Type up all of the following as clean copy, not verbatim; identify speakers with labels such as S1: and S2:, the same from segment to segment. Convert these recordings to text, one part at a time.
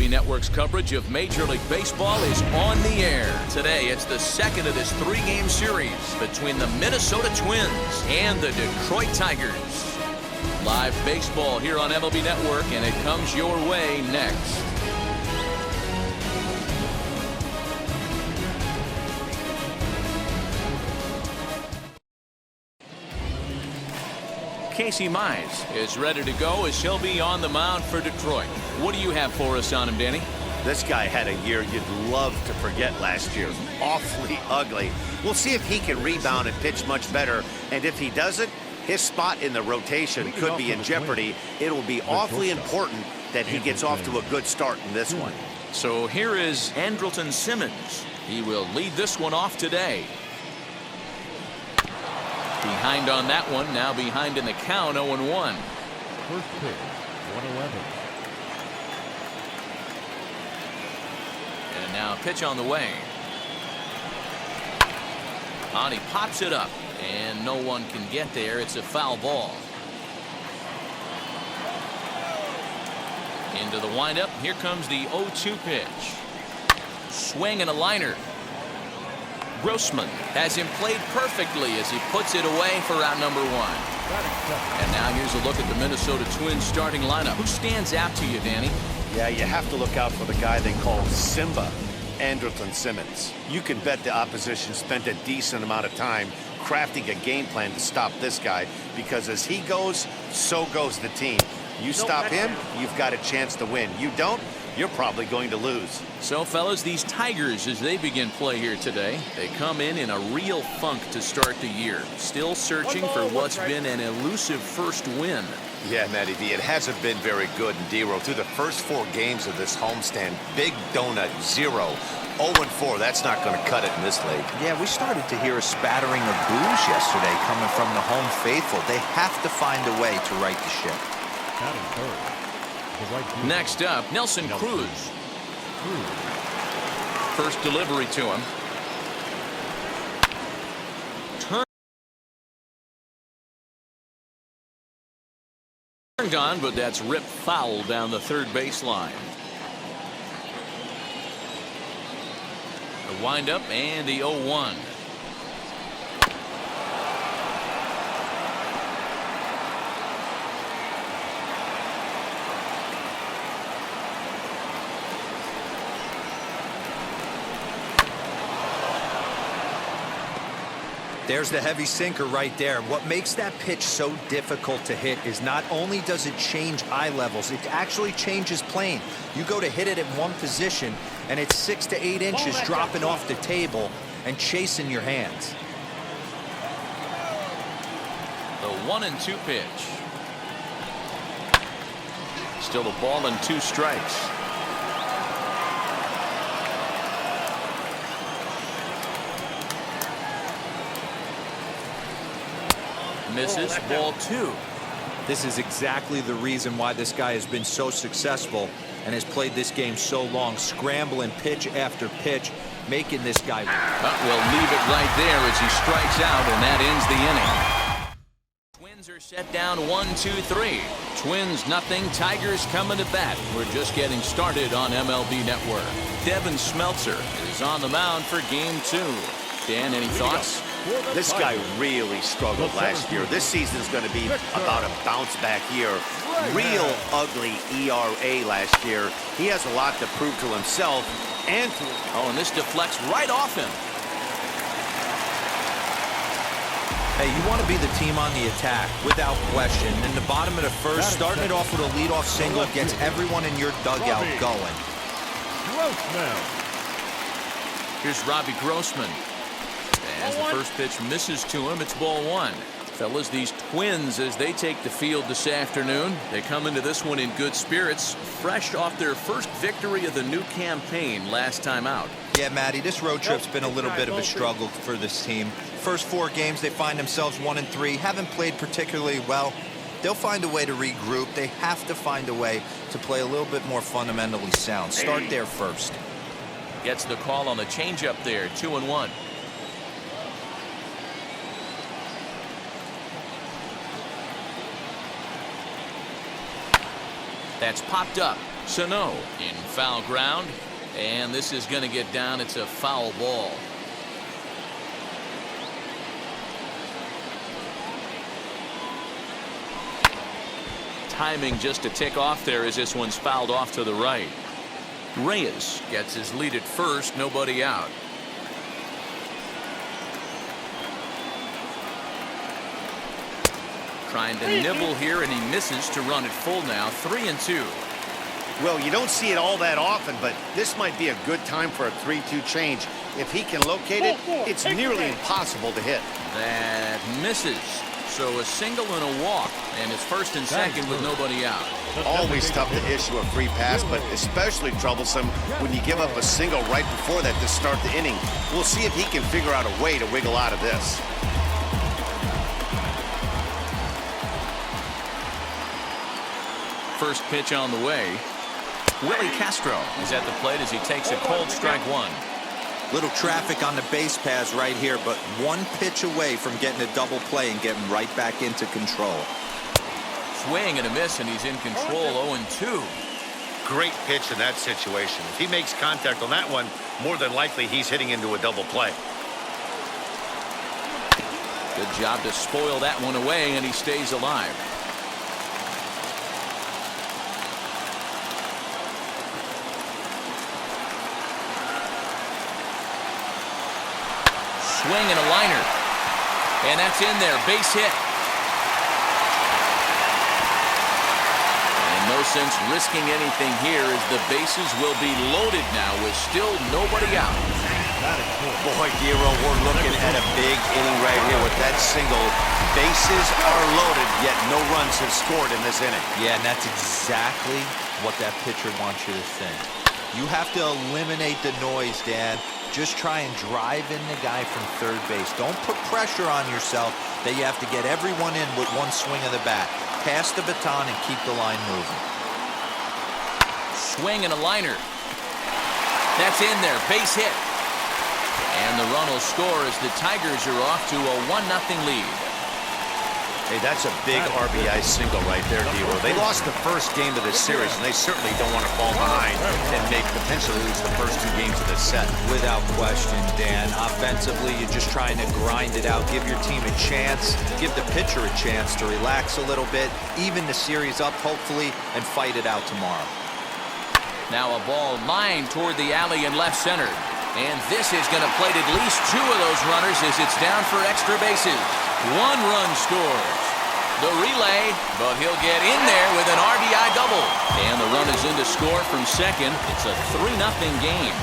S1: MLB Network's coverage of Major League Baseball is on the air. Today, it's the second of this three-game series between the Minnesota Twins and the Detroit Tigers. Live baseball here on MLB Network, and it comes your way next. Casey Mize is ready to go as he'll be on the mound for Detroit. What do you have for us on him, Danny?
S2: This guy had a year you'd love to forget last year. Awfully ugly. We'll see if he can rebound and pitch much better. And if he doesn't, his spot in the rotation could be in jeopardy. It will be awfully important that he gets off to a good start in this one.
S1: So here is Andrelton Simmons. He will lead this one off today. Behind on that one, now behind in the count, 0-1.
S3: First pitch, 111.
S1: And now pitch on the way. On, he pops it up, and no one can get there. It's a foul ball. Into the windup. Here comes the 0-2 pitch. Swing and a liner. Grossman has him played perfectly as he puts it away for out number one. And now here's a look at the Minnesota Twins starting lineup. Who stands out to you, Danny?
S2: Yeah, you have to look out for the guy they call Simba, Andrelton Simmons. You can bet the opposition spent a decent amount of time crafting a game plan to stop this guy, because as he goes, so goes the team. You stop him, you've got a chance to win. You don't, you're probably going to lose.
S1: So, fellas, these Tigers, as they begin play here today, they come in a real funk to start the year. Still searching for what's been an elusive first win.
S2: Yeah, Matty D, it hasn't been very good in D-Row. Through the first 4 games of this homestand, big donut, 0. 0-4, that's not going to cut it in this league.
S4: Yeah, we started to hear a spattering of boos yesterday coming from the home faithful. They have to find a way to right the ship.
S1: Next up, Nelson Cruz. First delivery to him. Turned on, but that's ripped foul down the third baseline. The windup and the 0-1.
S4: There's the heavy sinker right there. What makes that pitch so difficult to hit is not only does it change eye levels, it actually changes plane. You go to hit it at one position, and it's 6 to 8 inches dropping off the table and chasing your hands.
S1: The 1-2 pitch. Still a ball and 2 strikes. Misses, ball 2.
S4: This is exactly the reason why this guy has been so successful and has played this game so long, scrambling pitch after pitch, making this guy.
S1: But we'll leave it right there as he strikes out, and that ends the inning. Twins are set down 1-2-3. Twins nothing, Tigers coming to bat. We're just getting started on MLB Network. Devin Smeltzer is on the mound for game 2. Dan, any thoughts?
S2: This guy really struggled last year. This season's going to be about a bounce back year. Real ugly ERA last year. He has a lot to prove to himself and to...
S1: Oh, and this deflects right off him.
S4: Hey, you want to be the team on the attack, without question. In the bottom of the first, starting it off with a leadoff single gets everyone in your dugout going.
S3: Grossman.
S1: Here's Robbie Grossman. As the first pitch misses to him, it's ball 1. Fellas, these Twins, as they take the field this afternoon, they come into this one in good spirits, fresh off their first victory of the new campaign last time out.
S4: Yeah, Matty, this road trip's been a little bit of a struggle for this team. First 4 games, they find themselves 1-3, haven't played particularly well. They'll find a way to regroup. They have to find a way to play a little bit more fundamentally sound. Start there first.
S1: Gets the call on the changeup there, 2-1. That's popped up. Sano in foul ground, and this is going to get down. It's a foul ball. Timing just to tick off there as this one's fouled off to the right. Reyes gets his lead at first, nobody out. Trying to nibble here, and he misses to run it full now. 3-2.
S2: Well, you don't see it all that often, but this might be a good time for a 3-2 change. If he can locate it, it's nearly impossible to hit.
S1: That misses. So a single and a walk, and it's first and second with nobody out.
S2: Always tough to issue a free pass, but especially troublesome when you give up a single right before that to start the inning. We'll see if he can figure out a way to wiggle out of this.
S1: First pitch on the way. Willie Castro is at the plate as he takes a cold strike one.
S4: Little traffic on the base paths right here, but one pitch away from getting a double play and getting right back into control.
S1: Swing and a miss, and he's in control. 0-2.
S2: Great pitch in that situation. If he makes contact on that one, more than likely he's hitting into a double play.
S1: Good job to spoil that one away, and he stays alive. Swing and a liner, and that's in there. Base hit. And no sense risking anything here as the bases will be loaded now with still nobody out.
S2: Boy, Giro, we're looking at a big inning right here with that single. Bases are loaded, yet no runs have scored in this inning.
S4: Yeah, and that's exactly what that pitcher wants you to think. You have to eliminate the noise, Dan. Just try and drive in the guy from third base. Don't put pressure on yourself that you have to get everyone in with one swing of the bat. Pass the baton and keep the line moving.
S1: Swing and a liner. That's in there. Base hit. And the run will score as the Tigers are off to a 1-0 lead.
S2: Hey, that's a big RBI single right there, D-Roll. They lost the first game of this series, and they certainly don't want to fall behind and make potentially lose the first two games of this set.
S4: Without question, Dan. Offensively, you're just trying to grind it out, give your team a chance, give the pitcher a chance to relax a little bit, even the series up, hopefully, and fight it out tomorrow.
S1: Now a ball lined toward the alley in left center. And this is going to plate at least two of those runners as it's down for extra bases. One run scores. The relay, but he'll get in there with an RBI double. And the run is in to score from second. It's a 3-0 game.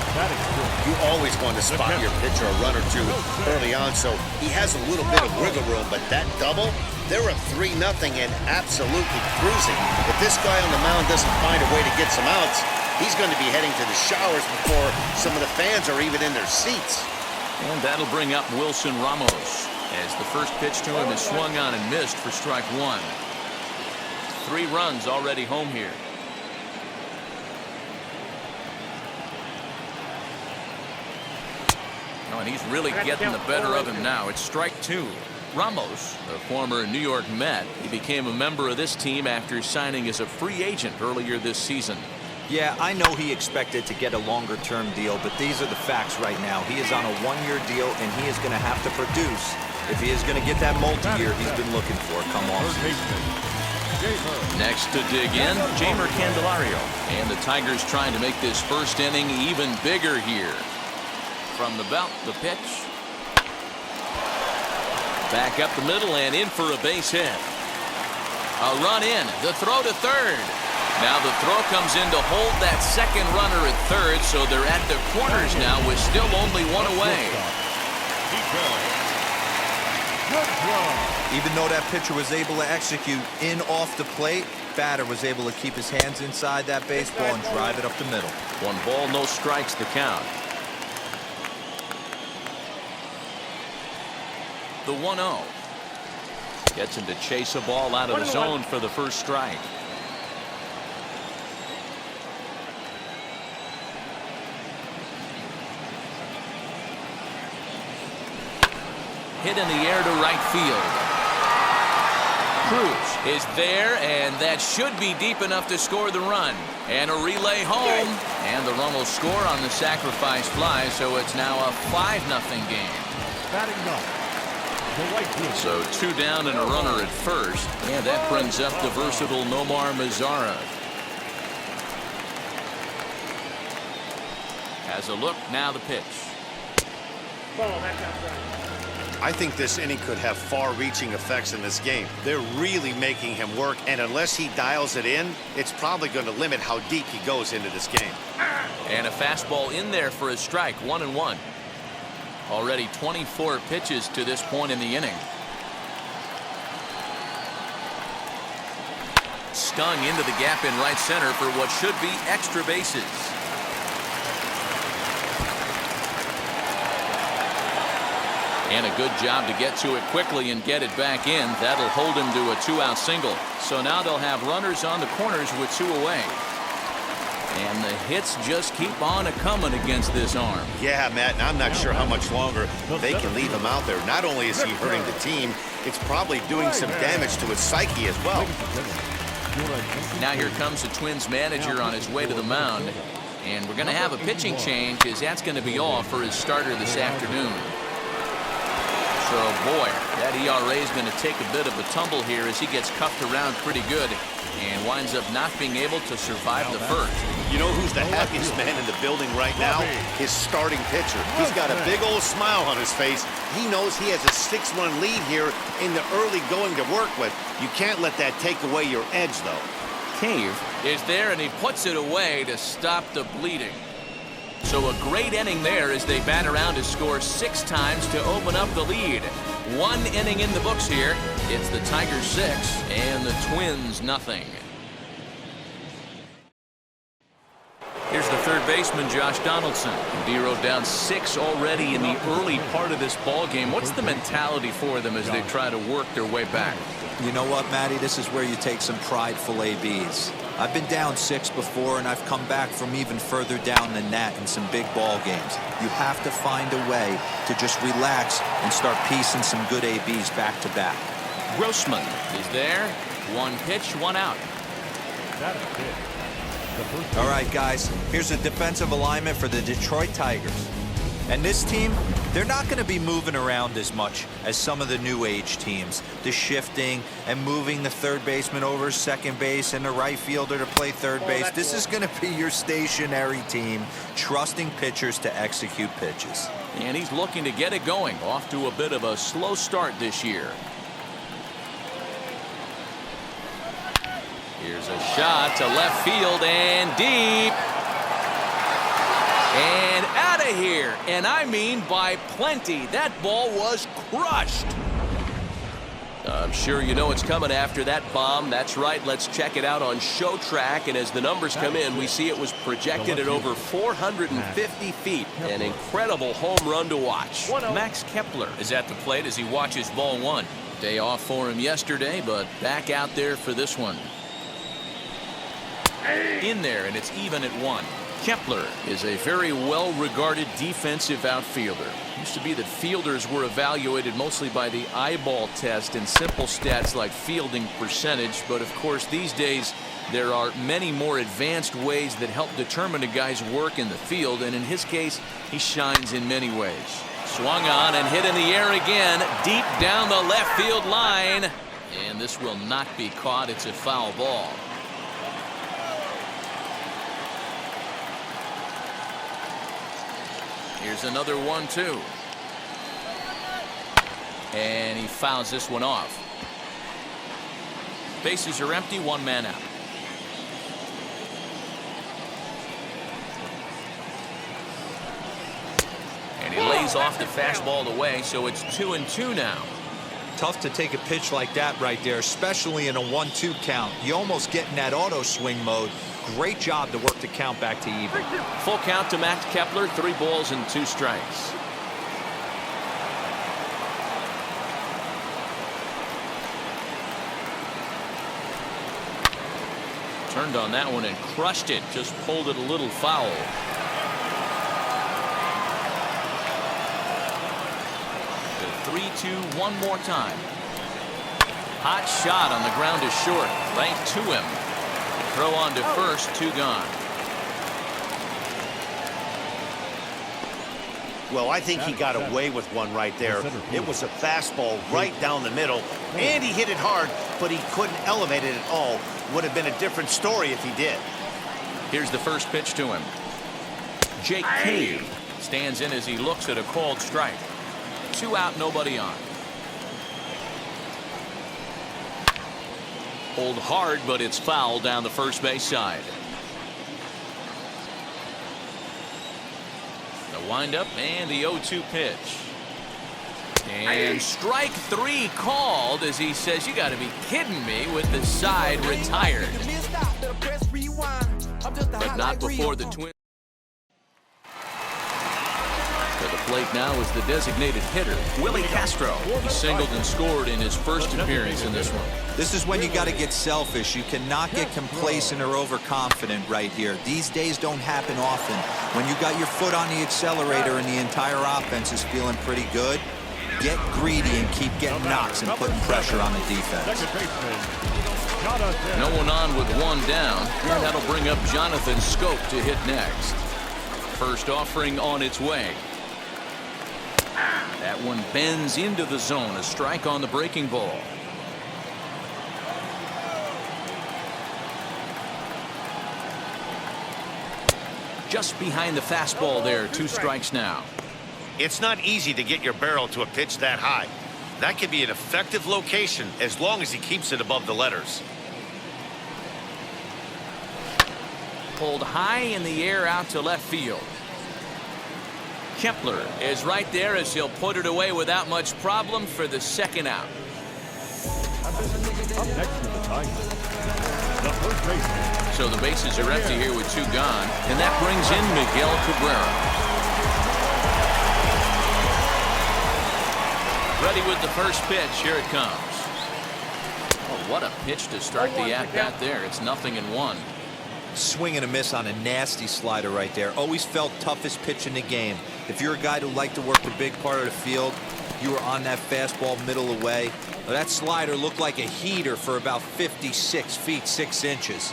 S2: You always want to spot your pitcher a run or two early on, so he has a little bit of wiggle room. But that double, they're up 3-0 and absolutely cruising. If this guy on the mound doesn't find a way to get some outs, he's going to be heading to the showers before some of the fans are even in their seats.
S1: And that'll bring up Wilson Ramos as the first pitch to him is swung on and missed for strike one. 3 runs already home here. Oh, and he's really getting the better of him now. It's strike 2. Ramos, a former New York Met, he became a member of this team after signing as a free agent earlier this season.
S4: Yeah, I know he expected to get a longer-term deal, but these are the facts right now. He is on a 1-year deal, and he is going to have to produce if he is going to get that multi-year he's been looking for. Come on.
S1: Next to dig in, Jamer Candelario. And the Tigers trying to make this first inning even bigger here. From the belt, the pitch. Back up the middle and in for a base hit. A run in. The throw to third. Now the throw comes in to hold that second runner at third, so they're at the corners now with still only one away.
S4: Even though that pitcher was able to execute in off the plate, batter was able to keep his hands inside that baseball and drive it up the middle.
S1: 1 ball, no strikes the count. The 1-0. Gets him to chase a ball out of the zone for the first strike. Hit in the air to right field. Cruz is there, and that should be deep enough to score the run. And a relay home. And the run will score on the sacrifice fly, so it's now a 5-0 game.
S3: Batting ninth, the right fielder.
S1: So 2 down and a runner at first. And that brings up the versatile Nomar Mazara. Has a look, now the pitch.
S2: I think this inning could have far-reaching effects in this game. They're really making him work, and unless he dials it in, it's probably going to limit how deep he goes into this game.
S1: And a fastball in there for a strike, 1-1. Already 24 pitches to this point in the inning. Stung into the gap in right center for what should be extra bases. And a good job to get to it quickly and get it back in. That'll hold him to a 2-out single. So now they'll have runners on the corners with 2 away. And the hits just keep on a-coming against this arm.
S2: Yeah, Matt, and I'm not sure how much longer they can leave him out there. Not only is he hurting the team, it's probably doing some damage to his psyche as well.
S1: Now here comes the Twins manager on his way to the mound. And we're going to have a pitching change, as that's going to be all for his starter this afternoon. So, boy, that ERA is going to take a bit of a tumble here as he gets cuffed around pretty good and winds up not being able to survive the first.
S2: You know who's the happiest man in the building right now? His starting pitcher. He's got a big old smile on his face. He knows he has a 6-run lead here in the early going to work with. You can't let that take away your edge, though.
S1: Cave is there, and he puts it away to stop the bleeding. So a great inning there as they bat around to score 6 times to open up the lead. 1 inning in the books here. It's the Tigers 6 and the Twins nothing. Here's the third baseman, Josh Donaldson. D-Row down 6 already in the early part of this ball game. What's the mentality for them as they try to work their way back?
S4: You know what, Matty? This is where you take some prideful ABs. I've been down 6 before, and I've come back from even further down than that in some big ball games. You have to find a way to just relax and start piecing some good ABs back to back.
S1: Grossman is there. 1 pitch, 1 out.
S4: All right, guys, here's a defensive alignment for the Detroit Tigers. And this team, they're not going to be moving around as much as some of the new age teams. The shifting and moving the third baseman over second base and the right fielder to play third base. This is going to be your stationary team, trusting pitchers to execute pitches.
S1: And he's looking to get it going. Off to a bit of a slow start this year. Here's a shot to left field and deep. And out of here. And I mean by plenty. That ball was crushed. I'm sure you know it's coming after that bomb. That's right. Let's check it out on Show Track. And as the numbers come in, we see it was projected at over 450 feet. An incredible home run to watch. Max Kepler is at the plate as he watches ball 1. Day off for him yesterday, but back out there for this one. In there, and it's even at 1. Kepler is a very well-regarded defensive outfielder. Used to be that fielders were evaluated mostly by the eyeball test and simple stats like fielding percentage, but of course these days there are many more advanced ways that help determine a guy's work in the field, and in his case he shines in many ways. Swung on and hit in the air again, deep down the left field line, and this will not be caught. It's a foul ball. Here's another 1-2. And he fouls this one off. Bases are empty, 1 man out. And he lays off the fastball away, so it's 2-2 now.
S4: Tough to take a pitch like that right there, especially in a 1-2 count. You almost get in that auto swing mode. Great job to work the count back to even.
S1: Full count to Max Kepler, 3 balls and 2 strikes. Turned on that one and crushed it, just pulled it a little foul. The 3-2 one more time. Hot shot on the ground is short. Right to him. Throw on to first, 2 gone.
S2: Well, I think he got away with one right there. It was a fastball right down the middle, and he hit it hard, but he couldn't elevate it at all. Would have been a different story if he did.
S1: Here's the first pitch to him. Jake Cave stands in as he looks at a called strike. 2 out, nobody on. Hold hard, but it's foul down the first base side. The windup and the 0-2 pitch. And strike 3 called as he says, you got to be kidding me, with the side retired. But not before the Twins. To the plate now is the designated hitter, Willie Castro. He singled and scored in his first appearance in this one.
S4: This is when you got to get selfish. You cannot get complacent or overconfident right here. These days don't happen often. When you got your foot on the accelerator and the entire offense is feeling pretty good, get greedy and keep getting knocks and putting pressure on the defense.
S1: No one on with 1 down, and that'll bring up Jonathan Scope to hit next. First offering on its way. That one bends into the zone. A strike on the breaking ball. Just behind the fastball there. 2 strikes now.
S2: It's not easy to get your barrel to a pitch that high. That could be an effective location as long as he keeps it above the letters.
S1: Pulled high in the air out to left field. Kepler is right there as he'll put it away without much problem for the 2nd out.
S3: Up next to the Tigers, the first baseman.
S1: So the bases are empty here with 2 gone, and that brings in Miguel Cabrera. Ready with the first pitch. Here it comes. Oh, what a pitch to start the at-bat there. It's 0-1.
S4: Swing and a miss on a nasty slider right there. Always felt toughest pitch in the game. If you're a guy who liked to work the big part of the field, you were on that fastball middle away. Well, that slider looked like a heater for about 56 feet 6 inches.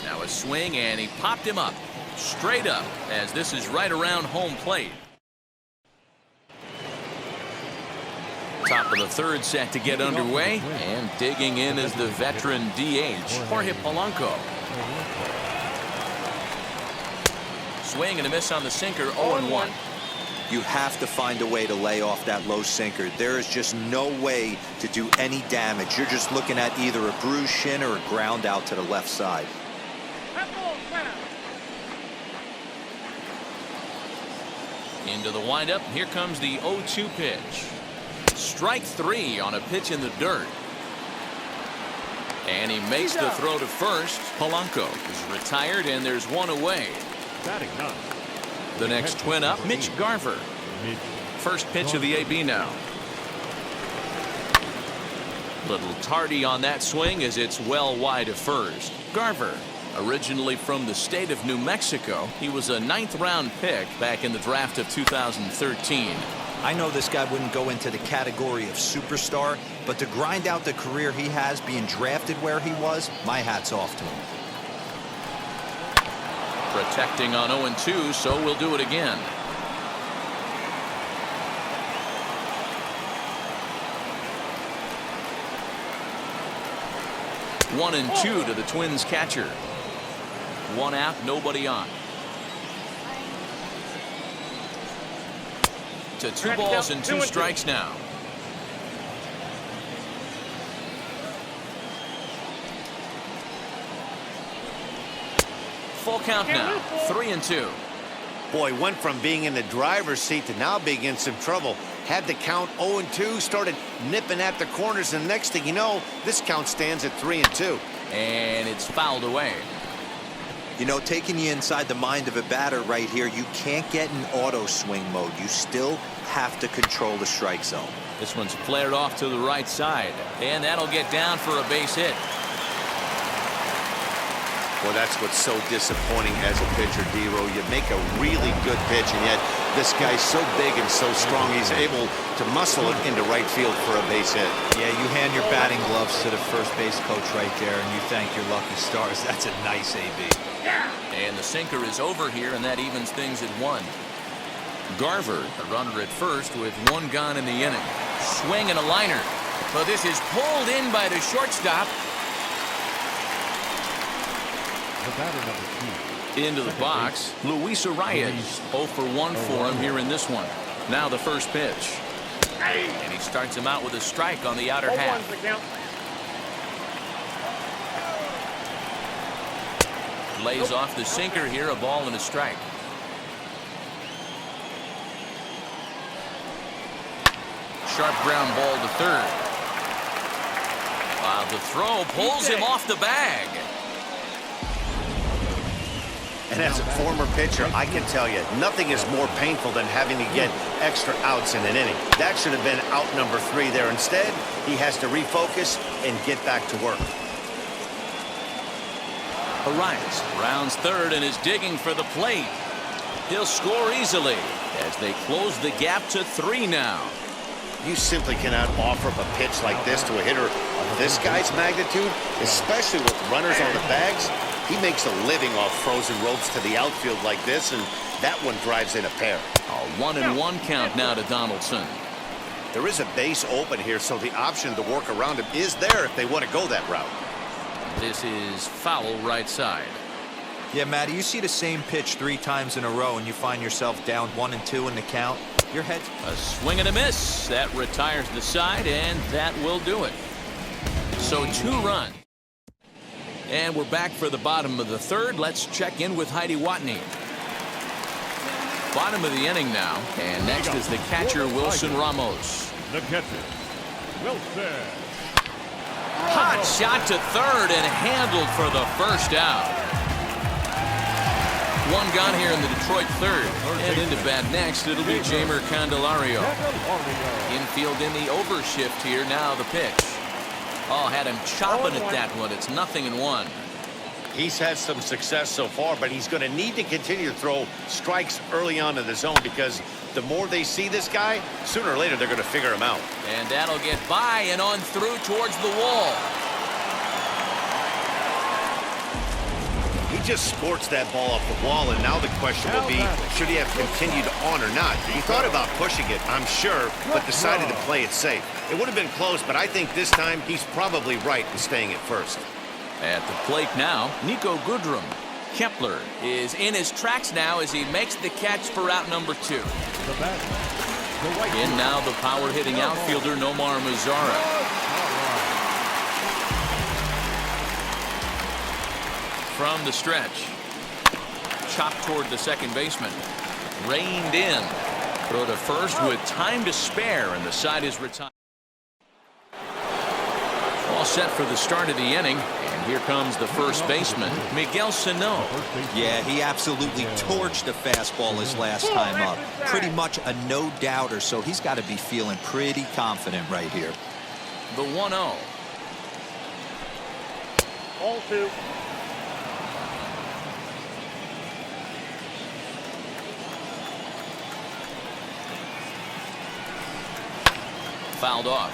S1: Now a swing, and he popped him up. Straight up, as this is right around home plate. Top of the 3rd set to get underway, and digging in is the veteran DH, Jorge Polanco. Swing and a miss on the sinker, 0-1.
S4: You have to find a way to lay off that low sinker. There is just no way to do any damage. You're just looking at either a bruised shin or a ground out to the left side.
S1: Into the windup. Here comes the 0-2 pitch. Strike 3 on a pitch in the dirt. And he makes the throw to first. Polanco is retired, and there's 1 away.
S3: Batting 9.
S1: The next twin up, Mitch Garver. First pitch of the AB now. Little tardy on that swing as it's well wide of first. Garver, originally from the state of New Mexico, he was a 9th-round pick back in the draft of 2013.
S4: I know this guy wouldn't go into the category of superstar, but to grind out the career he has being drafted where he was, my hat's off to him.
S1: Protecting on 0-2, so we'll do it again. One and 2 to the Twins catcher. 1 out, nobody on. To 2 balls and 2 strikes now. Full count now. 3-2.
S2: Boy, went from being in the driver's seat to now being in some trouble. Had the count 0-2, started nipping at the corners, and next thing you know, this count stands at 3-2.
S1: And it's fouled away.
S4: You know, taking you inside the mind of a batter right here, you can't get in auto swing mode. You still have to control the strike zone.
S1: This one's flared off to the right side, and that'll get down for a base hit.
S2: Well, that's what's so disappointing as a pitcher, D-Row. You make a really good pitch, and yet this guy's so big and so strong, he's able to muscle it into right field for a base hit.
S4: Yeah, you hand your batting gloves to the first base coach right there, and you thank your lucky stars. That's a nice AB.
S1: And the sinker is over here, and that evens things at 1. Garver, a runner at first with 1 gone in the inning. Swing and a liner. But this is pulled in by the shortstop.
S3: The batter number 2.
S1: Into the box, Luis Arias. 0 for 1 for him here in this one. Now the first pitch. And he starts him out with a strike on the outer half. Lays off the sinker here, a ball and a strike. Sharp ground ball to third. While the throw pulls him off the bag.
S2: And as a former pitcher, I can tell you, nothing is more painful than having to get extra outs in an inning. That should have been out number 3 there. Instead, he has to refocus and get back to work.
S1: Arias rounds third and is digging for the plate. He'll score easily as they close the gap to 3 now.
S2: You simply cannot offer up a pitch like this to a hitter of this guy's magnitude, especially with runners on the bags. He makes a living off frozen ropes to the outfield like this, and that one drives in a pair.
S1: A 1-1 count now to Donaldson.
S2: There is a base open here, so the option to work around him is there if they want to go that route.
S1: This is foul right side.
S4: Yeah, Matty, you see the same pitch 3 times in a row, and you find yourself down 1 and 2 in the count. Your head.
S1: A swing and a miss. That retires the side, and that will do it. So 2 runs. And we're back for the bottom of the third. Let's check in with Heidi Watney. Bottom of the inning now. And next is the catcher, Wilson Ramos.
S3: The catcher, Wilson.
S1: Hot shot to third and handled for the first out. 1 gone here in the Detroit third. And into bat next, it'll be Jamer Candelario. Infield in the overshift here. Now the pitch. Oh, had him chopping at that one. It's 0-1.
S2: He's had some success so far, but he's going to need to continue to throw strikes early on in the zone because the more they see this guy, sooner or later they're going to figure him out.
S1: And that'll get by and on through towards the wall.
S2: He just sports that ball off the wall, and now the question will be, should he have continued on or not? He thought about pushing it, I'm sure, but decided to play it safe. It would have been close, but I think this time he's probably right in staying at first.
S1: At the plate now, Nico Goodrum. Kepler is in his tracks now as he makes the catch for out number 2. In now the power-hitting outfielder, Nomar Mazara. From the stretch. Chopped toward the second baseman. Reined in. Throw to first with time to spare, and the side is retired. All set for the start of the inning. And here comes the first baseman, Miguel Sano.
S4: Yeah, he absolutely torched the fastball his last time up. Pretty much a no-doubter, so he's got to be feeling pretty confident right here.
S1: The 1-0.
S3: 0-2.
S1: Fouled off.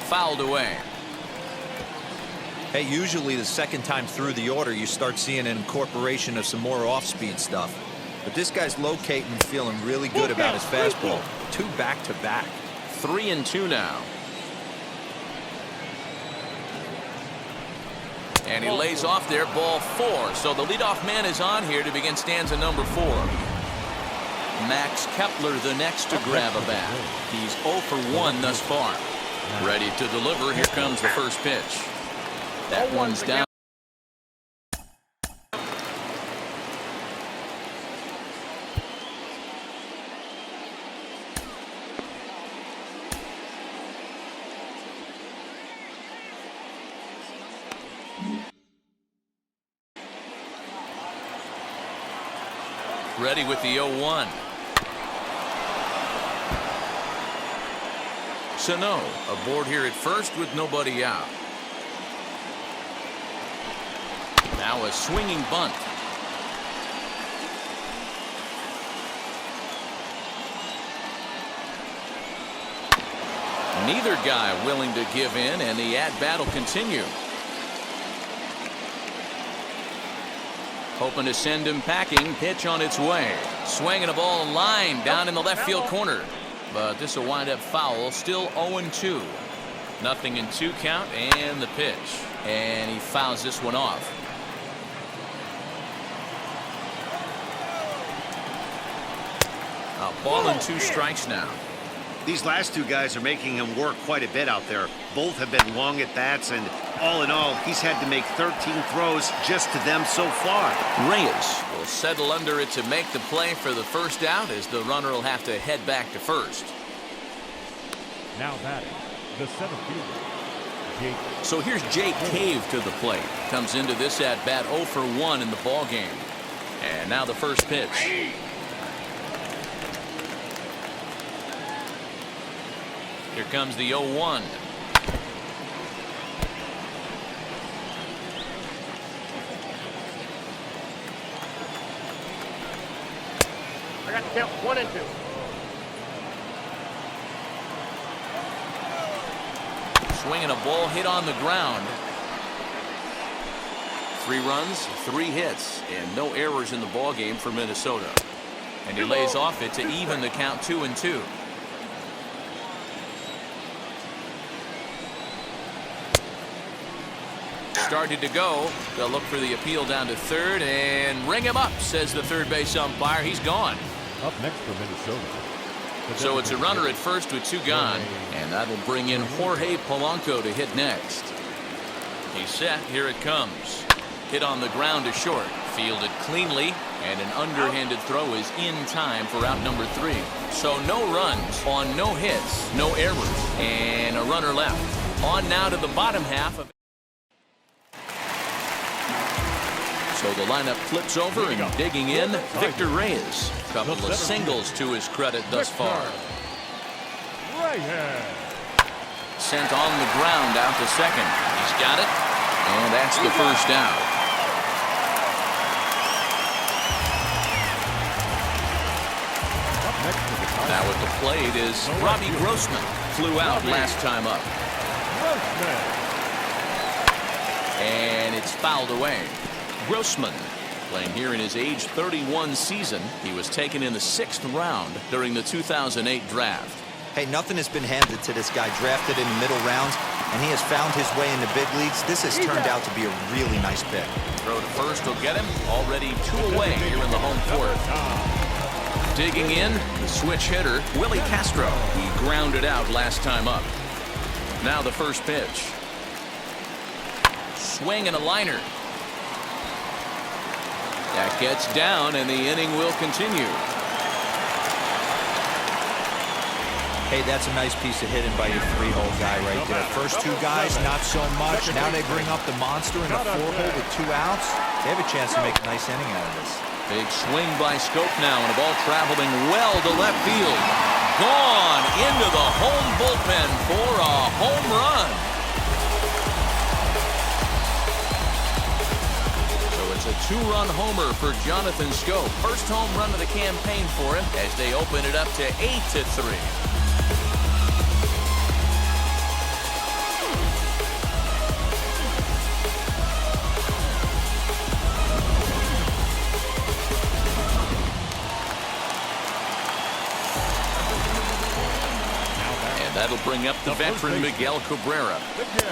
S1: Fouled away.
S4: Hey, usually the second time through the order, you start seeing an incorporation of some more off-speed stuff. But this guy's locating and feeling really good about his fastball. 2 back-to-back.
S1: 3-2 now. And he lays off there, ball 4. So the leadoff man is on here to begin stanza number 4. Max Kepler the next to grab a bat. He's 0 for 1 thus far. Ready to deliver. Here comes the first pitch. That one's down. Ready with the 0-1. 6-0. Aboard here at first with nobody out. Now a swinging bunt. Neither guy willing to give in, and the at-bat will continue. Hoping to send him packing. Pitch on its way. Swinging a ball line down in the left field corner. But this will wind up foul. Still 0-2. Nothing in 2 count, and the pitch. And he fouls this one off. A ball and 2 strikes now.
S2: These last 2 guys are making him work quite a bit out there. Both have been long at bats, and all in all, he's had to make 13 throws just to them so far.
S1: Reyes will settle under it to make the play for the first out, as the runner will have to head back to first.
S3: Now batting, the center fielder, Jake.
S1: So here's Jake Cave to the plate. Comes into this at bat 0 for 1 in the ball game. And now the first pitch. Here comes the 0-1.
S5: I got to count 1 and 2.
S1: Swinging a ball hit on the ground. 3 runs, 3 hits, and no errors in the ball game for Minnesota. And he lays off it to even the count 2-2. Started to go. They'll look for the appeal down to third and ring him up, says the third base umpire. He's gone.
S3: Up next for Minnesota.
S1: So it's a runner at first with 2 gone, and that'll bring in Jorge Polanco to hit next. He's set. Here it comes. Hit on the ground to short. Fielded cleanly, and an underhanded throw is in time for out number 3. So no runs on no hits, no errors, and a runner left. On now to the bottom half of. So the lineup flips over, and digging in, Victor Reyes. Couple of singles to his credit thus far.
S3: Reyes.
S1: Sent on the ground out to second. He's got it, and that's the first out. Now at the plate is Robbie Grossman. Flew out last time up. And it's fouled away. Grossman, playing here in his age 31 season. He was taken in the 6th round during the 2008 draft.
S4: Hey, nothing has been handed to this guy. Drafted in the middle rounds, and he has found his way in the big leagues. This has turned out to be a really nice pick.
S1: Throw to first will get him. Already 2 away here in the home fourth. Digging in, the switch hitter, Willie Castro. He grounded out last time up. Now the first pitch. Swing and a liner. That gets down, and the inning will continue.
S4: Hey, that's a nice piece of hitting by your 3-hole guy right there. First 2 guys, not so much. Now they bring up the monster in a 4-hole with 2 outs. They have a chance to make a nice inning out of this.
S1: Big swing by Scope now, and a ball traveling well to left field. Gone into the home bullpen for a home run. A 2-run homer for Jonathan Scope. First home run of the campaign for him as they open it up to 8-3. And that'll bring up the veteran Miguel Cabrera.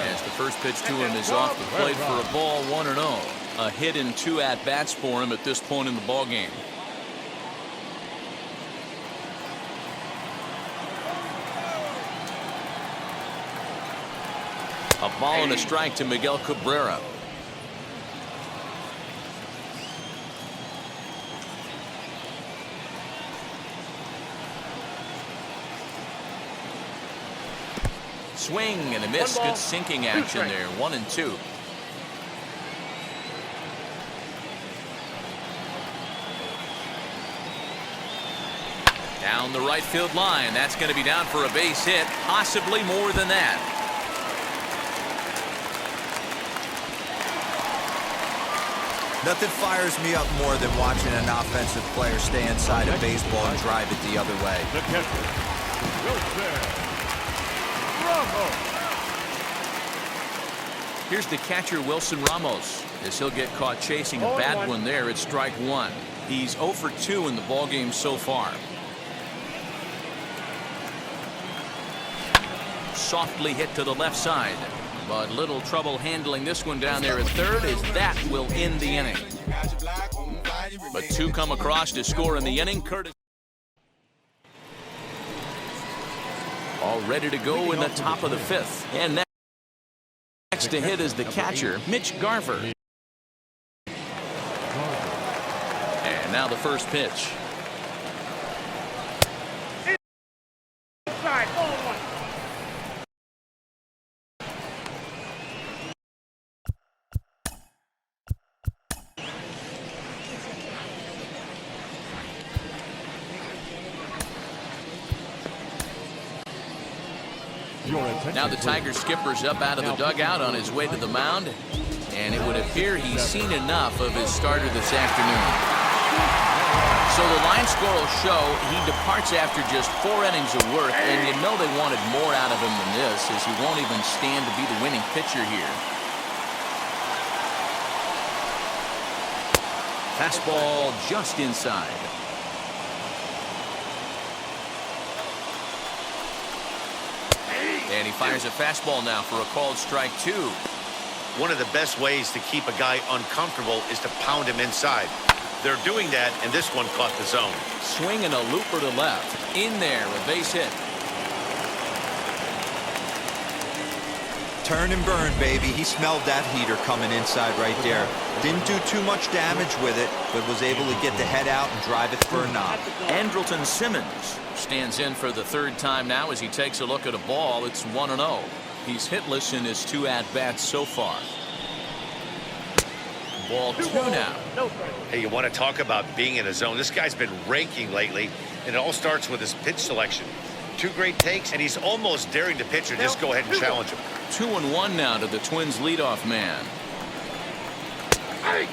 S1: As the first pitch to him is off the plate for a ball, 1-0. A hit in 2 at-bats for him at this point in the ball game. A ball and a strike to Miguel Cabrera. Swing and a miss. Good sinking action there. 1-2. Down the right field line. That's going to be down for a base hit, possibly more than that.
S4: Nothing fires me up more than watching an offensive player stay inside a baseball and drive it the other way.
S3: The catcher, Wilson Ramos.
S1: Here's the catcher, Wilson Ramos, as he'll get caught chasing a bad one there at strike one. He's 0 for 2 in the ballgame so far. Softly hit to the left side, but little trouble handling this one down there at third, as that will end the inning. But 2 come across to score in the inning. Curtis all ready to go in the top of the 5th. And next to hit is the catcher, Mitch Garver. And now the first pitch.
S5: Inside, ball 1.
S1: Now the Tiger skipper's up out of the dugout on his way to the mound, and it would appear he's seen enough of his starter this afternoon. So the line score will show he departs after just 4 innings of work, and you know they wanted more out of him than this, as he won't even stand to be the winning pitcher here. Fastball just inside. And he fires a fastball now for a called strike 2.
S2: One of the best ways to keep a guy uncomfortable is to pound him inside. They're doing that, and this one caught the zone.
S1: Swinging a looper to left. In there, a base hit.
S4: Turn and burn, baby. He smelled that heater coming inside right there. Didn't do too much damage with it, but was able to get the head out and drive it for a knock.
S1: Andrelton Simmons stands in for the 3rd time now as he takes a look at a ball. It's 1-0. He's hitless in his 2 at-bats so far. Ball 2 now.
S2: Hey, you want to talk about being in a zone? This guy's been raking lately, and it all starts with his pitch selection. 2 great takes, and he's almost daring the pitcher just go ahead and challenge him.
S1: 2-1 now to the Twins' leadoff man.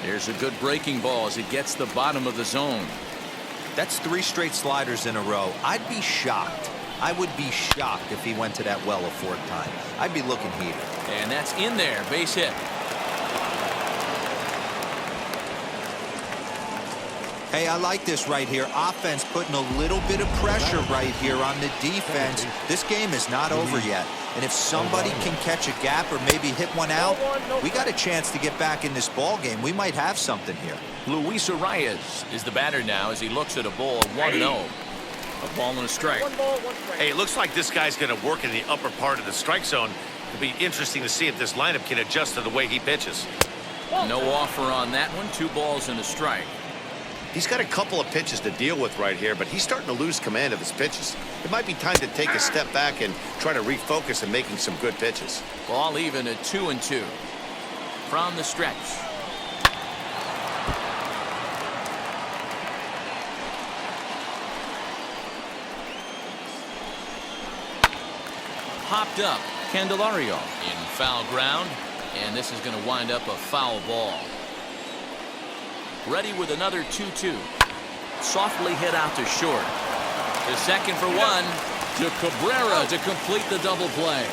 S1: There's a good breaking ball as it gets the bottom of the zone.
S4: That's 3 straight sliders in a row. I'd be shocked. I would be shocked if he went to that well a 4th time. I'd be looking heated.
S1: And that's in there, base hit.
S4: Hey, I like this right here. Offense putting a little bit of pressure right here on the defense. This game is not over yet. And if somebody can catch a gap or maybe hit one out, we got a chance to get back in this ball game. We might have something here.
S1: Luis Arias is the batter now as he looks at a ball 1-0. A ball and a strike.
S5: 1 ball, 1 strike.
S2: Hey, it looks like this guy's going to work in the upper part of the strike zone. It'll be interesting to see if this lineup can adjust to the way he pitches.
S1: No offer on that one. 2 balls and a strike.
S2: He's got a couple of pitches to deal with right here, but he's starting to lose command of his pitches. It might be time to take a step back and try to refocus on making some good pitches.
S1: Ball even at 2-2 from the stretch. Popped up. Candelario in foul ground, and this is going to wind up a foul ball. Ready with another 2-2. Softly hit out to short. To second for 1. To Cabrera to complete the double play.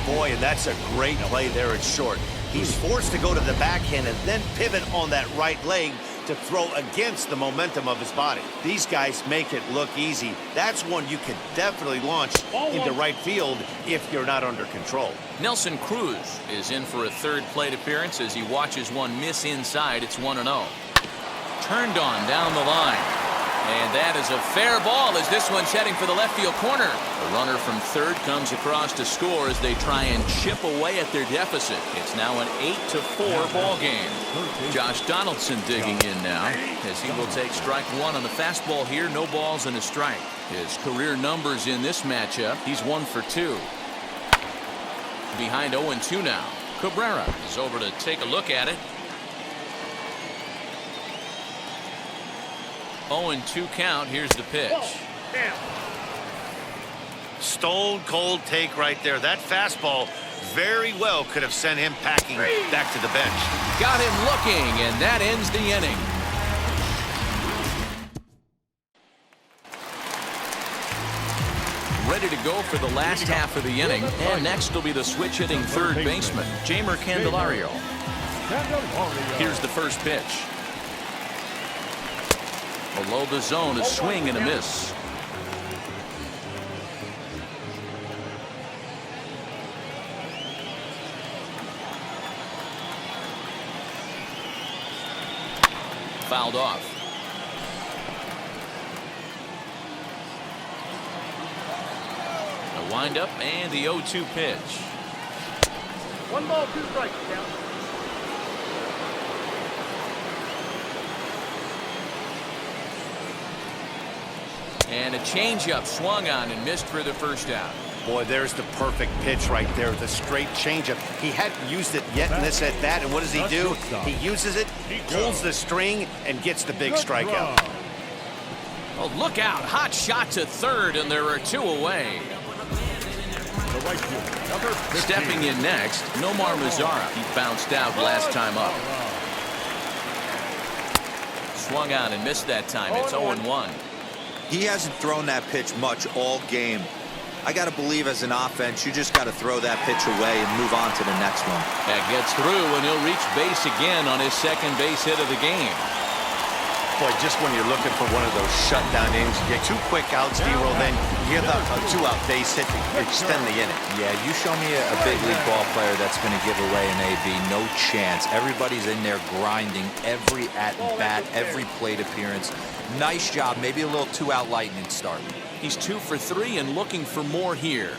S2: Boy, and that's a great play there at short. He's forced to go to the backhand and then pivot on that right leg to throw against the momentum of his body. These guys make it look easy. That's one you can definitely launch into right field if you're not under control.
S1: Nelson Cruz is in for a 3rd plate appearance as he watches one miss inside. It's 1-0. Turned on down the line. And that is a fair ball as this one's heading for the left field corner. The runner from 3rd comes across to score as they try and chip away at their deficit. It's now an 8-4 ball game. Josh Donaldson digging in now as he will take strike 1 on the fastball here. No balls and a strike. His career numbers in this matchup, he's 1 for 2. Behind 0-2 now. Cabrera is over to take a look at it. 0-2 count. Here's the pitch.
S5: Down.
S2: Stone cold take right there. That fastball very well could have sent him packing back to the bench.
S1: Got him looking, and that ends the inning. Ready to go for the last half of the inning. And next will be the switch hitting third baseman, Jeimer Candelario. Here's the first pitch. Below the zone, a swing and a miss. Fouled off. A windup and the 0-2 pitch.
S5: 1 ball, 2 strikes. Count.
S1: And a changeup swung on and missed for the first out.
S2: Boy, there's the perfect pitch right there. The straight changeup. He hadn't used it yet in this at bat, and what does he do? He uses it, pulls the string, and gets the big strikeout.
S1: Oh, look out. Hot shot to third, and there are 2 away. Stepping in next, Nomar Mazara. He bounced out last time up. Swung on and missed that time. It's 0-1.
S4: He hasn't thrown that pitch much all game. I got to believe as an offense, you just got to throw that pitch away and move on to the next one.
S1: That gets through, and he'll reach base again on his second base hit of the game.
S2: Boy, just when you're looking for one of those shutdown innings, you get 2 quick outs, D-roll, then you get a 2-out base hit to extend the inning.
S4: Yeah, you show me a big league ball player that's going to give away an AB. No chance. Everybody's in there grinding every at-bat, every plate appearance. Nice job. Maybe a little 2-out lightning start.
S1: He's 2 for 3 and looking for more here.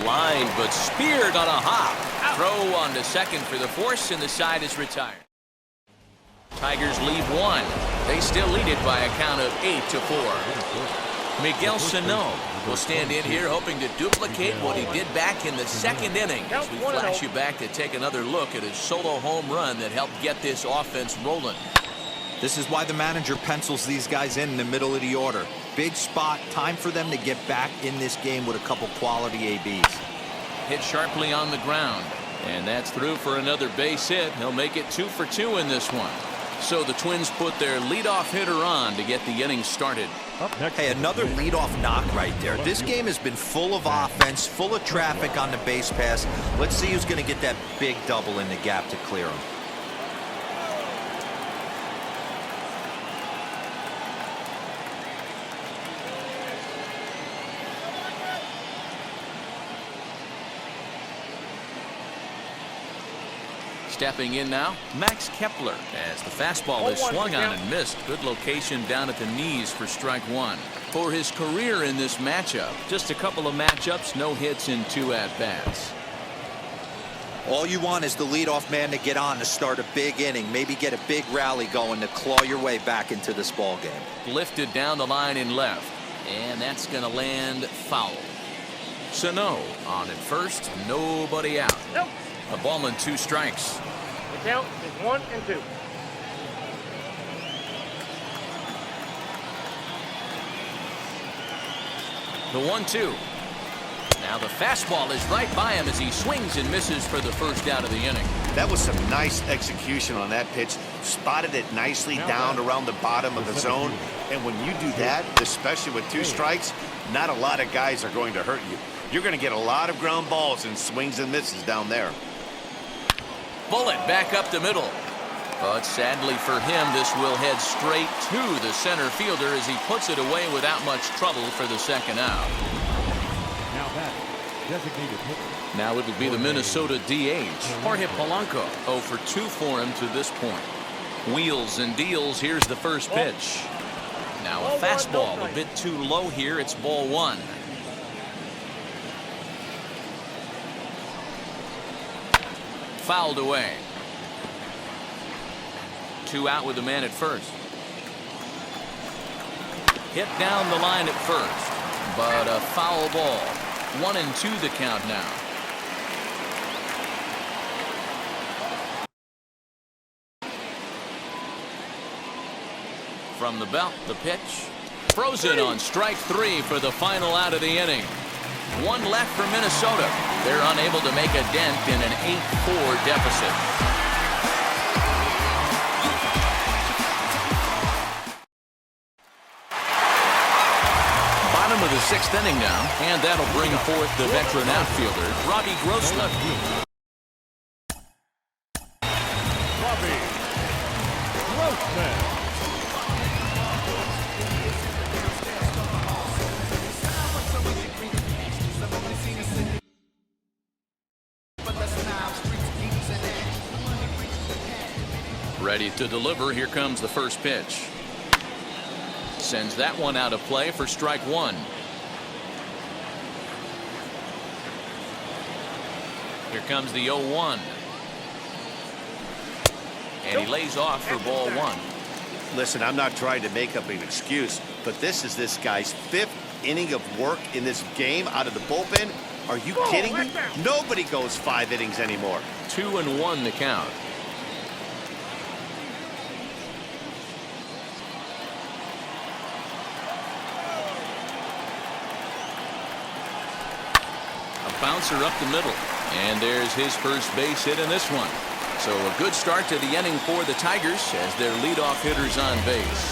S1: Line, but speared on a hop. Throw on to second for the force, and the side is retired. Tigers leave 1. They still lead it by a count of 8-4. Miguel Sano will stand in here hoping to duplicate what he did back in the second inning. As we flash you back to take another look at his solo home run that helped get this offense rolling.
S4: This is why the manager pencils these guys in the middle of the order. Big spot, time for them to get back in this game with a couple quality ABs.
S1: Hit sharply on the ground, and that's through for another base hit. He'll make it 2 for 2 in this one. So the Twins put their leadoff hitter on to get the inning started.
S4: Hey, another leadoff knock right there. This game has been full of offense, full of traffic on the base pass. Let's see who's going to get that big double in the gap to clear him.
S1: Stepping in now, Max Kepler, as the fastball is swung on and missed. Good location down at the knees for strike 1. For his career in this matchup, just a couple of matchups, no hits in 2 at-bats.
S4: All you want is the leadoff man to get on to start a big inning, maybe get a big rally going to claw your way back into this ball game.
S1: Lifted down the line in left, and that's going to land foul. Sano on at first, nobody out.
S5: Nope.
S1: A ball and 2 strikes.
S5: The count is 1 and 2.
S1: The 1-2. Now the fastball is right by him as he swings and misses for the first out of the inning.
S2: That was some nice execution on that pitch. Spotted it nicely down around the bottom of the zone. And when you do that, especially with 2 strikes, not a lot of guys are going to hurt you. You're going to get a lot of ground balls and swings and misses down there.
S1: Bullet back up the middle. But sadly for him, this will head straight to the center fielder as he puts it away without much trouble for the second out.
S3: Now that designated hitter.
S1: Now it'll be the Minnesota DH, Jorge Polanco. 0 for 2 for him to this point. Wheels and deals. Here's the first pitch. Now a fastball a bit too low here. It's ball 1. Fouled away. 2 out with the man at first. Hit down the line at first, but a foul ball. 1-2 the count now. From the belt, the pitch. Frozen on strike 3 for the final out of the inning. One left for Minnesota. They're unable to make a dent in an 8-4 deficit. Bottom of the 6th inning now, and that'll bring forth the veteran outfielder, Robbie Grossman.
S3: Robbie Grossman.
S1: Ready to deliver. Here comes the first pitch. Sends that one out of play for strike 1. Here comes the 0-1. And he lays off for ball 1.
S2: Listen, I'm not trying to make up an excuse, but this is this guy's 5th inning of work in this game out of the bullpen. Are you kidding me? Nobody goes 5 innings anymore.
S1: 2-1 the count. Bouncer up the middle, and there's his first base hit in this one. So a good start to the inning for the Tigers as their leadoff hitter's on base.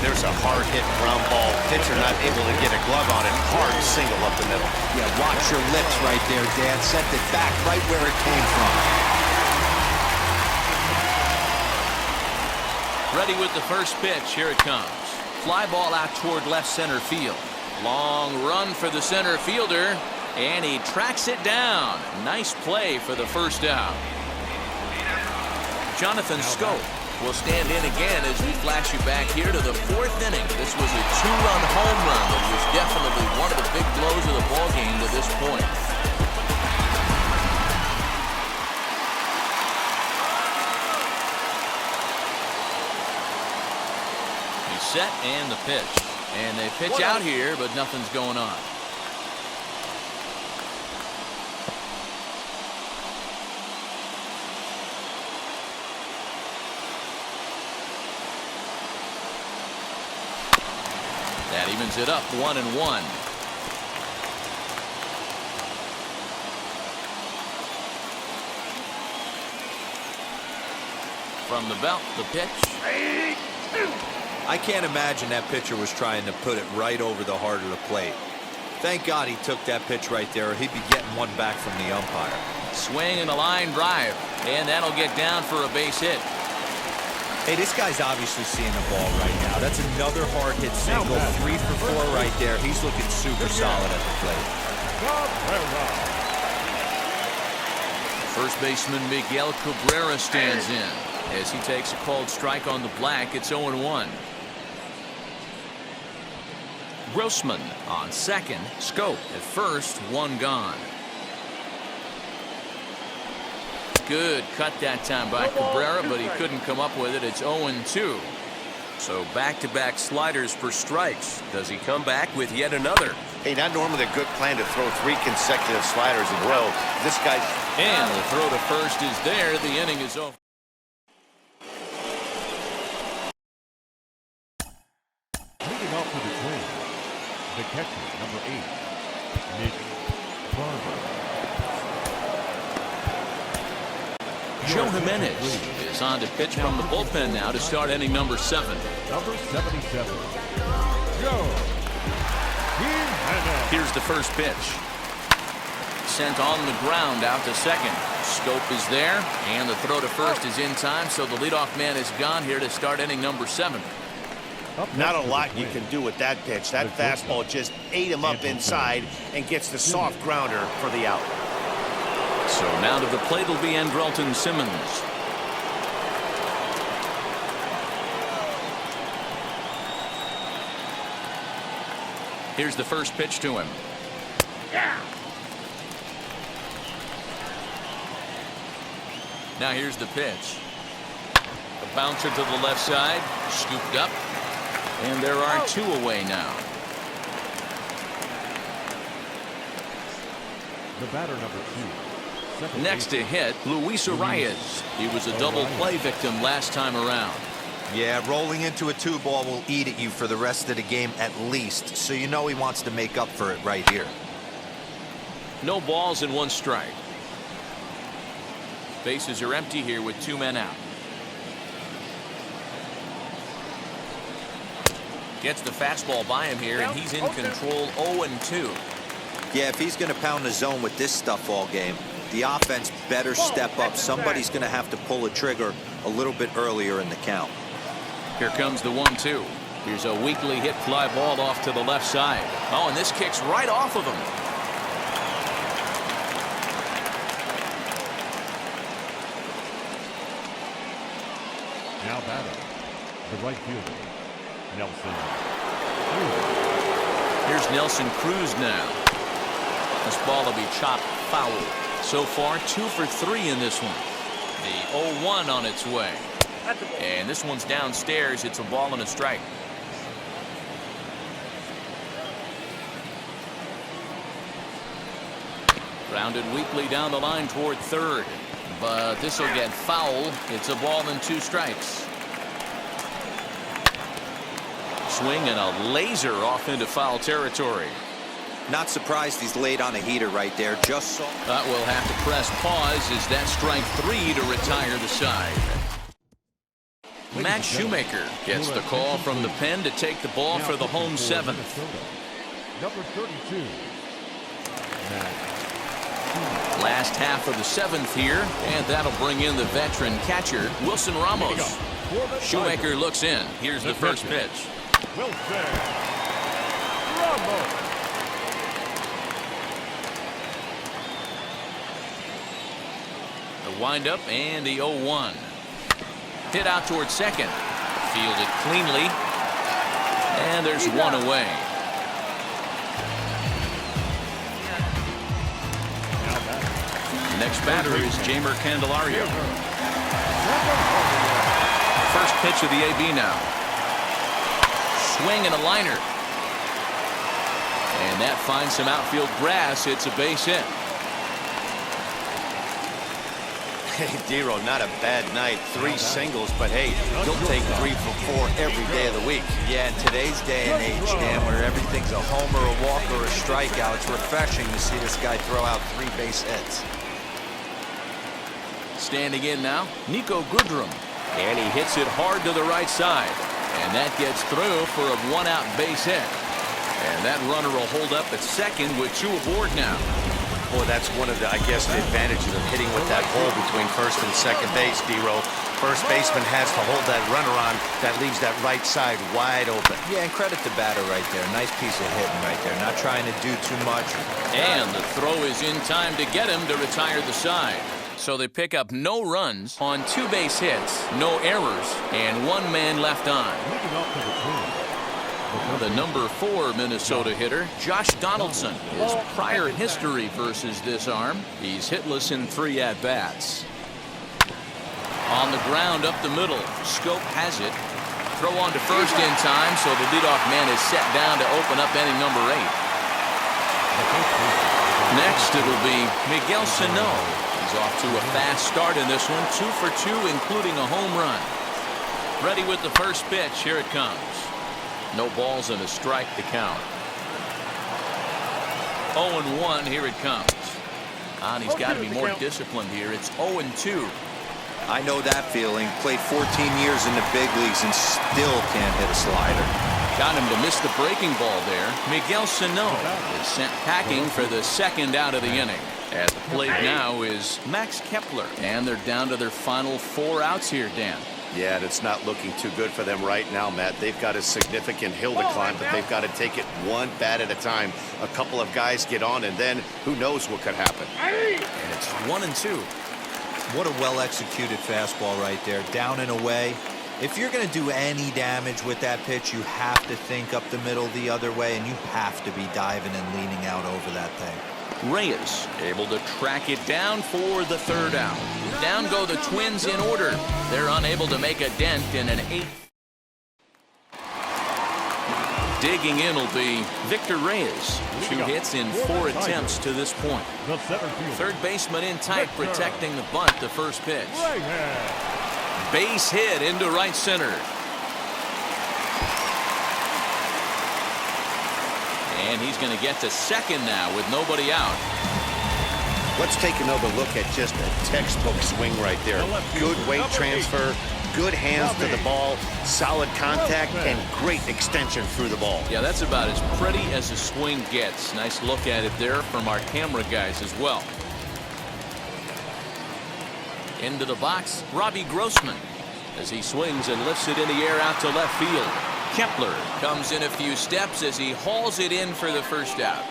S2: There's a hard hit ground ball. Pitcher not able to get a glove on it. Hard single up the middle.
S4: Yeah, watch your lips right there, Dan. Sent it back right where it came from.
S1: Ready with the first pitch. Here it comes. Fly ball out toward left center field. Long run for the center fielder, and he tracks it down. Nice play for the first out. Jonathan Scope will stand in again as we flash you back here to the 4th inning. This was a 2-run home run that was definitely one of the big blows of the ballgame to this point. He's set and the pitch. And they pitch out here, but nothing's going on. That evens it up 1-1. From the belt, the pitch.
S4: I can't imagine that pitcher was trying to put it right over the heart of the plate. Thank God he took that pitch right there, or he'd be getting one back from the umpire.
S1: Swing and a line drive, and that'll get down for a base hit.
S4: Hey, this guy's obviously seeing the ball right now. That's another hard hit single. 3 for 4 right there. He's looking super solid at the plate.
S1: First baseman Miguel Cabrera stands in as he takes a called strike on the black. It's 0-1. Grossman on second. Scope at first. One gone. Good cut that time by Cabrera, but he couldn't come up with it. It's 0-2. So back-to-back sliders for strikes. Does he come back with yet another?
S2: Hey, not normally a good plan to throw 3 consecutive sliders in a row. This guy.
S1: And the throw to first is there. The inning is over.
S3: Leading off for the Twins, the catcher, number 8, Nick Barber.
S1: Joe Jimenez is on to pitch from the bullpen now to start inning number 7.
S3: Number 77, Joe Jimenez.
S1: Here's the first pitch. Sent on the ground out to second. Scope is there, and the throw to first is in time, so the leadoff man is gone here to start inning number 7.
S2: Not a lot you can do with that pitch. That fastball just ate him up inside and gets the soft grounder for the out.
S1: So now to the plate will be Andrelton Simmons. Here's the first pitch to him. Now here's the pitch. A bouncer to the left side, scooped up, and there are 2 away now.
S3: The batter, number 2.
S1: Next to hit, Luis Arias. He was a double play victim last time around.
S4: Yeah, rolling into a 2-ball will eat at you for the rest of the game at least, so you know he wants to make up for it right here.
S1: No balls and 1 strike. Bases are empty here with 2 men out. Gets the fastball by him here, and he's in control. 0-2.
S4: Yeah, if he's going to pound the zone with this stuff all game, the offense better step up. Somebody's going to have to pull a trigger a little bit earlier in the count.
S1: Here comes the 1-2. Here's a weakly hit fly ball off to the left side. Oh, and this kicks right off of him.
S3: Now batting, the right fielder, Nelson.
S1: Here's Nelson Cruz now. This ball will be chopped foul. So far, 2 for 3 in this one. The 0-1 on its way. And this one's downstairs. It's a ball and a strike. Grounded weakly down the line toward third. But this will get foul. It's a ball and 2 strikes. Swing and a laser off into foul territory.
S4: Not surprised he's laid on a heater right there. Just so.
S1: But we'll have to press pause as that strike 3 to retire the side. Matt Shoemaker gets the call from the pen to take the ball for the home 7th.
S3: Number 32.
S1: Last half of the 7th here, and that'll bring in the veteran catcher, Wilson Ramos. Shoemaker looks in. Here's the first pitch.
S3: Wilson Ramos.
S1: The windup and the 0-1. Hit out towards second. Fielded cleanly. And there's 1 away. Next batter is Jeimer Candelario. First pitch of the AB now. Swing and a liner. And that finds some outfield grass. It's a base hit.
S2: Hey, Dero, not a bad night. 3 singles, but hey, he'll take 3 for 4 every day of the week.
S4: Yeah, in today's day and age, Dan, where everything's a homer, a walk, or a strikeout, it's refreshing to see this guy throw out 3 base hits.
S1: Standing in now, Nico Goodrum. And he hits it hard to the right side. And that gets through for a 1-out base hit. And that runner will hold up at second with 2 aboard now.
S2: Boy, that's one of the, I guess, the advantages of hitting with that hole between first and second base, Dero. First baseman has to hold that runner on. That leaves that right side wide open.
S4: Yeah, and credit the batter right there. Nice piece of hitting right there. Not trying to do too much.
S1: And the throw is in time to get him to retire the side. So they pick up no runs on 2 base hits, no errors, and 1 man left on. The number 4 Minnesota hitter, Josh Donaldson. His prior history versus this arm, he's hitless in 3 at-bats. On the ground up the middle, Scope has it. Throw on to first in time, so the leadoff man is set down to open up inning number 8. Next, it'll be Miguel Sano. He's off to a fast start in this one, 2 for 2, including a home run. Ready with the first pitch. Here it comes. No balls and a strike to count. 0-1. Here it comes. And he's got to be more disciplined here. It's 0-2.
S4: I know that feeling. Played 14 years in the big leagues and still can't hit a slider.
S1: Got him to miss the breaking ball there. Miguel Sano is sent packing for the 2nd out of the inning. At the plate now is Max Kepler. And they're down to their final 4 outs here, Dan.
S2: Yeah, and it's not looking too good for them right now, Matt. They've got a significant hill to climb, but they've got to take it 1 bat at a time. A couple of guys get on, and then who knows what could happen.
S1: And it's 1-2.
S4: What a well-executed fastball right there. Down and away. If you're going to do any damage with that pitch, you have to think up the middle the other way, and you have to be diving and leaning out over that thing.
S1: Reyes able to track it down for the 3rd out. Down go the Twins in order. They're unable to make a dent in an 8th. Digging in will be Victor Reyes. 2 hits in 4 attempts to this point. Third baseman in tight, protecting the bunt, the first pitch. Base hit into right center. And he's going to get to second now with nobody out.
S2: Let's take another look at just a textbook swing right there. Good weight transfer, good hands to the ball, solid contact, and great extension through the ball.
S1: Yeah, that's about as pretty as a swing gets. Nice look at it there from our camera guys as well. Into the box, Robbie Grossman, as he swings and lifts it in the air out to left field. Kepler comes in a few steps as he hauls it in for the first out.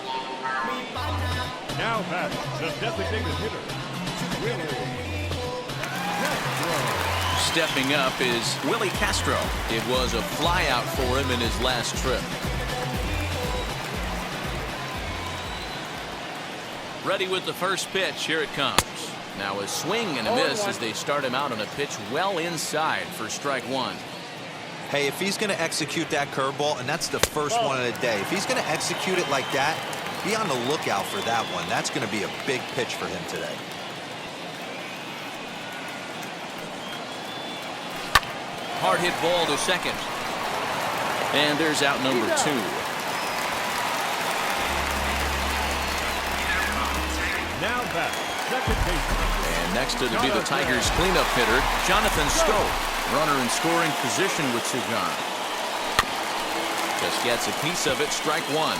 S3: Now batting, the designated hitter, Willie Castro.
S1: Stepping up is Willie Castro. It was a flyout for him in his last trip. Ready with the first pitch. Here it comes. Now a swing and a miss as they start him out on a pitch well inside for strike one.
S4: Hey, if he's going to execute that curveball, and that's the first one of the day, if he's going to execute it like that, be on the lookout for that one. That's going to be a big pitch for him today.
S1: Hard hit ball to second. And there's out number two.
S3: Now back, second baseman.
S1: And next to be the Tigers cleanup hitter, Jonathan Scope. Runner in scoring position with Sugan. Just gets a piece of it, strike one.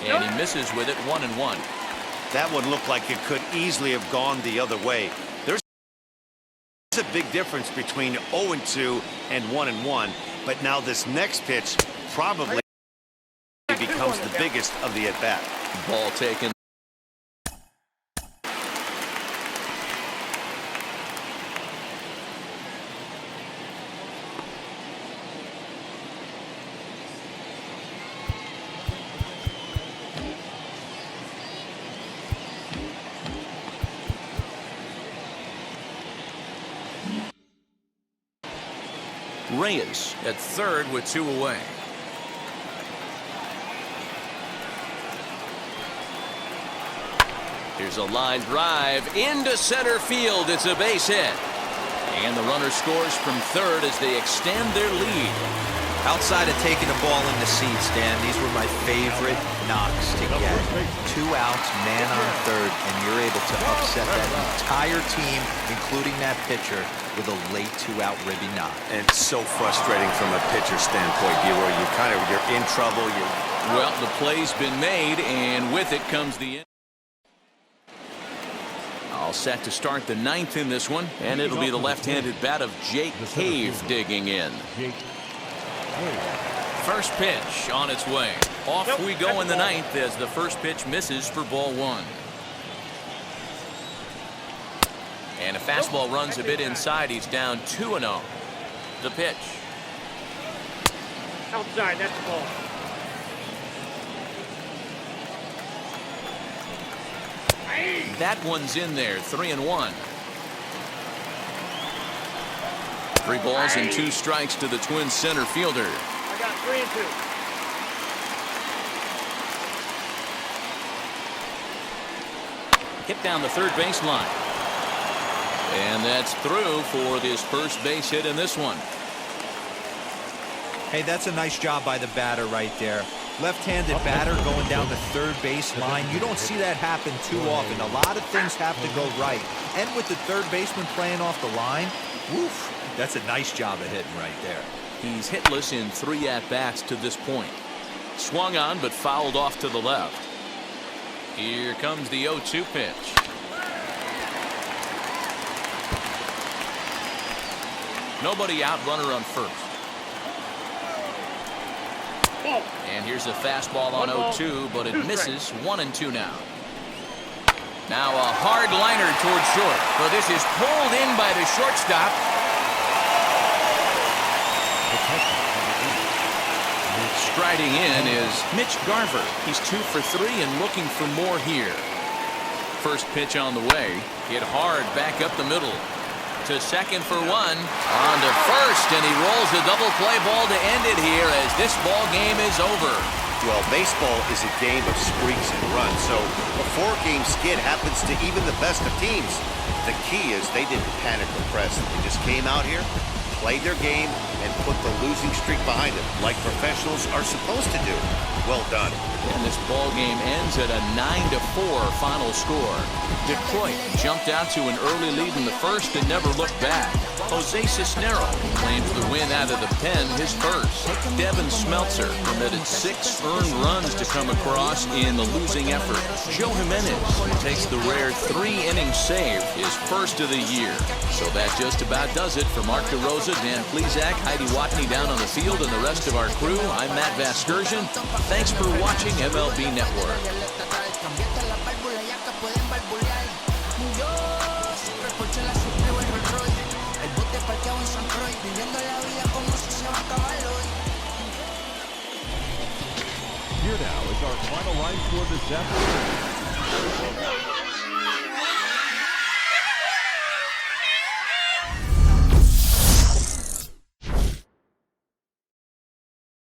S1: And he misses with it, 1-1.
S2: That one looked like it could easily have gone the other way. There's a big difference between 0-2 and 1-1, but now this next pitch probably becomes the biggest of the at-bat.
S1: Ball taken. Reyes at third with two away. Here's a line drive into center field. It's a base hit. And the runner scores from third as they extend their lead.
S4: Outside of taking the ball in the seats, Dan, these were my favorite knocks to get. 2 outs, man on third, and you're able to upset that entire team, including that pitcher, with a late 2-out ribby knock.
S2: And it's so frustrating from a pitcher standpoint, where you're in trouble.
S1: Well, the play's been made, and with it comes the all set to start the ninth in this one, and it'll be the left-handed bat of Jake Cave digging in. First pitch on its way. Off we go in the ninth as the first pitch misses for ball one. And a fastball runs a bit inside. He's down 2-0. The pitch.
S5: Outside, that's the ball.
S1: That one's in there. 3-1. 3 balls and 2 strikes to the Twins center fielder.
S5: I got 3-2.
S1: Hit down the third baseline. And that's through for this first base hit in this one.
S4: Hey, that's a nice job by the batter right there. Left-handed batter going down the third base line. You don't see that happen too often. A lot of things have to go right. And with the third baseman playing off the line, woof, that's a nice job of hitting right there.
S1: He's hitless in 3 at-bats to this point. Swung on but fouled off to the left. Here comes the 0-2 pitch. Nobody out, runner on first. And here's a fastball on 0-2, but it misses. 1-2 now. Now a hard liner towards short, but this is pulled in by the shortstop. Striding in is Mitch Garver. He's 2 for 3 and looking for more here. First pitch on the way. Hit hard back up the middle. To second for 1. On to first, and he rolls the double play ball to end it here as this ball game is over.
S2: Well, baseball is a game of streaks and runs, so a 4-game skid happens to even the best of teams. The key is they didn't panic or press. They just came out here, played their game, and put the losing streak behind them, like professionals are supposed to do. Well done.
S1: And this ball game ends at a 9-4 final score. Detroit jumped out to an early lead in the first and never looked back. Jose Cisnero claims the win out of the pen, his first. Devin Smeltzer permitted 6 earned runs to come across in the losing effort. Joe Jimenez takes the rare 3-inning save, his first of the year. So that just about does it for Mark DeRosa, Dan Plesac, Heidi Watney down on the field, and the rest of our crew. I'm Matt Vasgersian. Thanks for watching MLB Network.
S3: Here now is our final line for this afternoon.